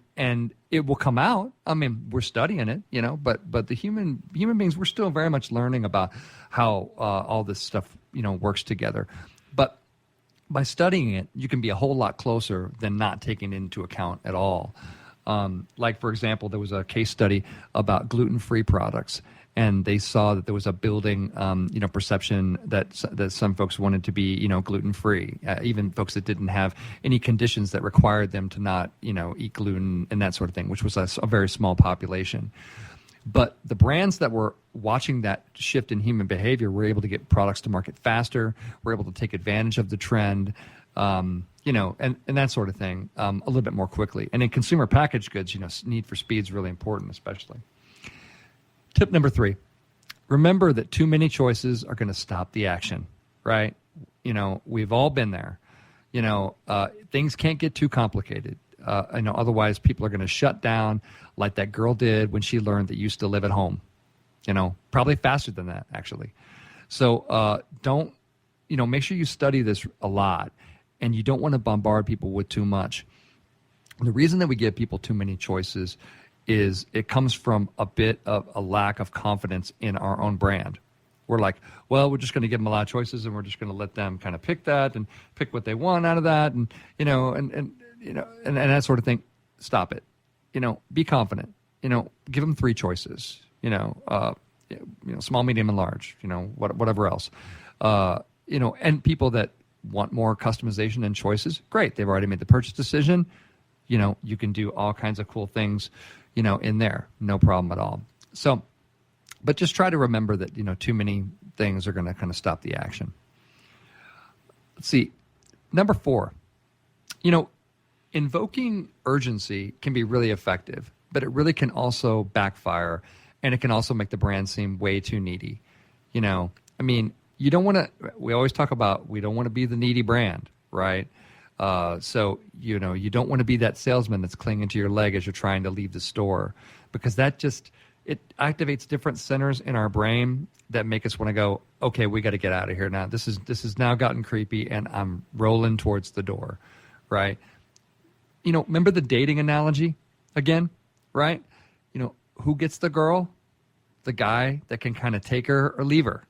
it will come out. I mean, we're studying it, but the human beings, we're still very much learning about how all this stuff, works together. But by studying it, you can be a whole lot closer than not taking it into account at all. Like, for example, there was a case study about gluten-free products, and they saw that there was a building, perception that some folks wanted to be, gluten-free, even folks that didn't have any conditions that required them to not, eat gluten and that sort of thing, which was a very small population. But the brands that were watching that shift in human behavior were able to get products to market faster, were able to take advantage of the trend, and that sort of thing a little bit more quickly. And in consumer packaged goods, need for speed is really important, especially. Tip number 3, remember that too many choices are going to stop the action, right? We've all been there. Things can't get too complicated. Otherwise people are going to shut down like that girl did when she learned that you used to live at home, probably faster than that, actually. So make sure you study this a lot, and you don't want to bombard people with too much. The reason that we give people too many choices is it comes from a bit of a lack of confidence in our own brand. We're like, well, we're just going to give them a lot of choices, and we're just going to let them kind of pick that and pick what they want out of that, and and that sort of thing. Stop it. Be confident. Give them 3 choices. Small, medium, and large. Whatever else. And people that want more customization and choices, great. They've already made the purchase decision. You can do all kinds of cool things, in there. No problem at all. So, but just try to remember that, too many things are going to kind of stop the action. Let's see. Number 4, invoking urgency can be really effective, but it really can also backfire, and it can also make the brand seem way too needy. You don't want to, we always talk about, we don't want to be the needy brand, right? So, you don't want to be that salesman that's clinging to your leg as you're trying to leave the store, because that it activates different centers in our brain that make us want to go, okay, we got to get out of here now. This has now gotten creepy, and I'm rolling towards the door, right? Remember the dating analogy again, right? Who gets the girl? The guy that can kind of take her or leave her.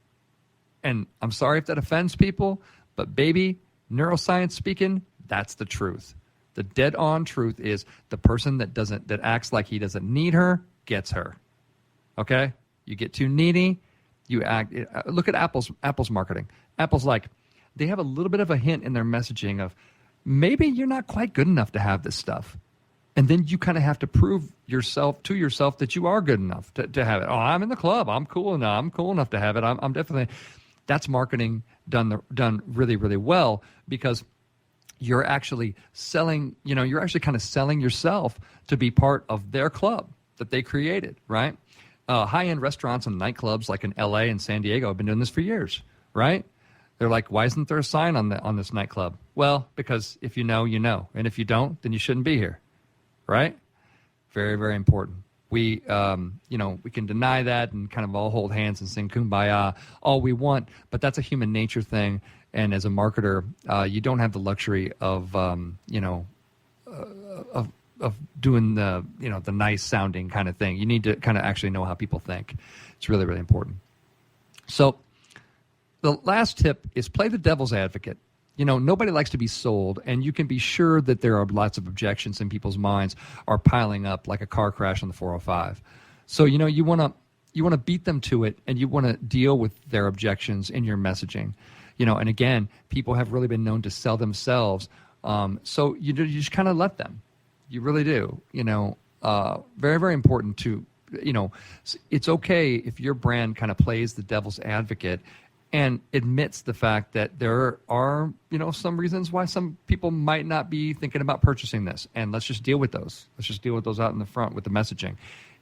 And I'm sorry if that offends people, but baby, neuroscience speaking, that's the truth. The dead-on truth is the person that acts like he doesn't need her gets her. Okay? You get too needy, you act. Look at Apple's marketing. Apple's like, they have a little bit of a hint in their messaging of maybe you're not quite good enough to have this stuff. And then you kind of have to prove to yourself that you are good enough to have it. Oh, I'm in the club. I'm cool enough. I'm cool enough to have it. I'm definitely. That's marketing done really, really well, because you're actually selling, you're actually kind of selling yourself to be part of their club that they created, right? High-end restaurants and nightclubs like in LA and San Diego have been doing this for years, right? They're like, why isn't there a sign on this nightclub? Well, because if you know, you know. And if you don't, then you shouldn't be here, right? Very, very important. We can deny that and kind of all hold hands and sing Kumbaya all we want, but that's a human nature thing. And as a marketer, you don't have the luxury of doing the nice sounding kind of thing. You need to kind of actually know how people think. It's really, really important. So the last tip is play the devil's advocate. Nobody likes to be sold, and you can be sure that there are lots of objections in people's minds are piling up like a car crash on the 405. So, you want to beat them to it, and you want to deal with their objections in your messaging. And again, people have really been known to sell themselves. So you just kind of let them. You really do. Very, very important to, it's okay if your brand kind of plays the devil's advocate and admits the fact that there are, some reasons why some people might not be thinking about purchasing this. And let's just deal with those. Let's just deal with those out in the front with the messaging.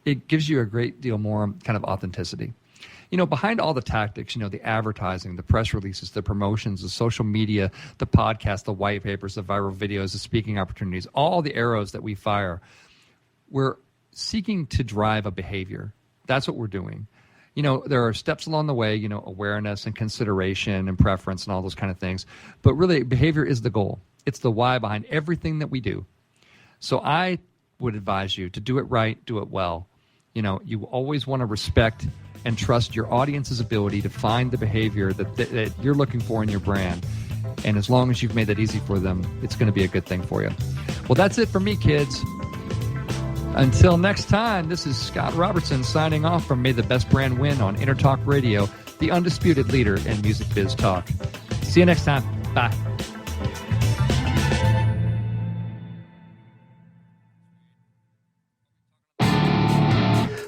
It gives you a great deal more kind of authenticity. Behind all the tactics, the advertising, the press releases, the promotions, the social media, the podcast, the white papers, the viral videos, the speaking opportunities, all the arrows that we fire, we're seeking to drive a behavior. That's what we're doing. There are steps along the way, awareness and consideration and preference and all those kind of things. But really, behavior is the goal. It's the why behind everything that we do. So I would advise you to do it right, do it well. You always want to respect and trust your audience's ability to find the behavior that you're looking for in your brand. And as long as you've made that easy for them, it's going to be a good thing for you. Well, that's it for me, kids. Until next time, this is Scott Robertson signing off from May the Best Brand Win on Intertalk Radio, the undisputed leader in music biz talk. See you next time. Bye.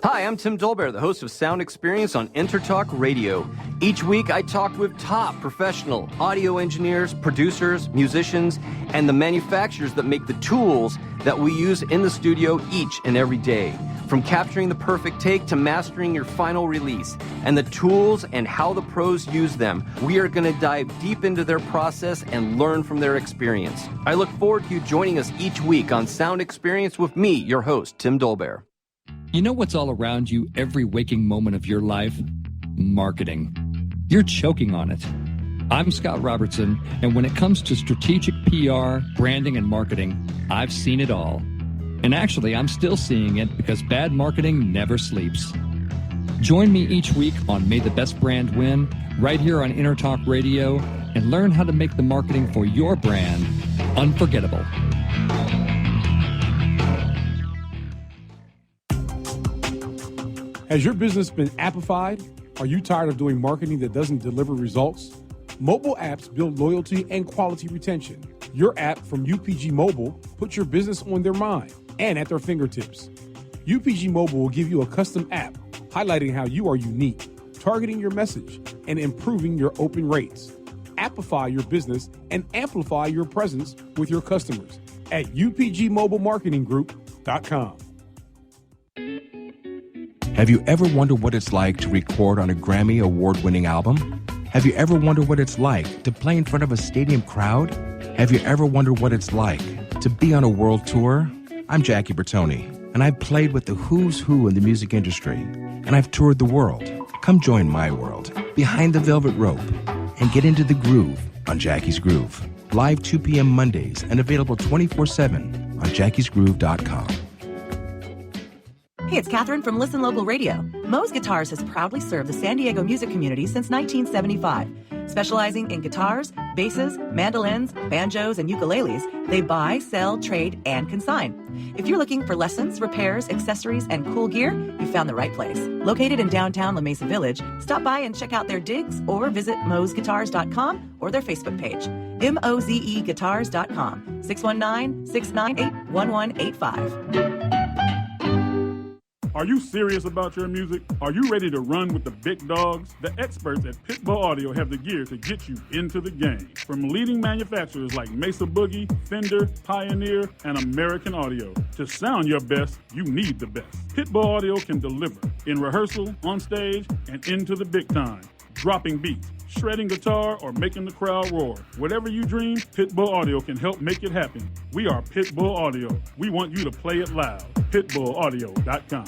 Hi, I'm Tim Dolbear, the host of Sound Experience on Intertalk Radio. Each week, I talk with top professional audio engineers, producers, musicians, and the manufacturers that make the tools that we use in the studio each and every day. From capturing the perfect take to mastering your final release, and the tools and how the pros use them, we are going to dive deep into their process and learn from their experience. I look forward to you joining us each week on Sound Experience with me, your host, Tim Dolbear. You know what's all around you every waking moment of your life? Marketing. You're choking on it. I'm Scott Robertson, and when it comes to strategic PR, branding, and marketing, I've seen it all. And actually, I'm still seeing it because bad marketing never sleeps. Join me each week on May the Best Brand Win, right here on Intertalk Radio, and learn how to make the marketing for your brand unforgettable. Has your business been appified? Are you tired of doing marketing that doesn't deliver results? Mobile apps build loyalty and quality retention. Your app from UPG Mobile puts your business on their mind and at their fingertips. UPG Mobile will give you a custom app highlighting how you are unique, targeting your message, and improving your open rates. Appify your business and amplify your presence with your customers at upgmobilemarketinggroup.com. Have you ever wondered what it's like to record on a Grammy award-winning album? Have you ever wondered what it's like to play in front of a stadium crowd? Have you ever wondered what it's like to be on a world tour? I'm Jackie Bertoni, and I've played with the who's who in the music industry, and I've toured the world. Come join my world, Behind the Velvet Rope, and get into the groove on Jackie's Groove. Live 2 p.m. Mondays and available 24/7 on jackiesgroove.com. Hey, it's Catherine from Listen Local Radio. Moe's Guitars has proudly served the San Diego music community since 1975. Specializing in guitars, basses, mandolins, banjos, and ukuleles, they buy, sell, trade, and consign. If you're looking for lessons, repairs, accessories, and cool gear, you found the right place. Located in downtown La Mesa Village, stop by and check out their digs or visit moesguitars.com or their Facebook page. mozeguitars.com, 619-698-1185. Are you serious about your music? Are you ready to run with the big dogs? The experts at Pitbull Audio have the gear to get you into the game. From leading manufacturers like Mesa Boogie, Fender, Pioneer, and American Audio. To sound your best, you need the best. Pitbull Audio can deliver in rehearsal, on stage, and into the big time. Dropping beats, shredding guitar, or making the crowd roar. Whatever you dream, Pitbull Audio can help make it happen. We are Pitbull Audio. We want you to play it loud. PitbullAudio.com.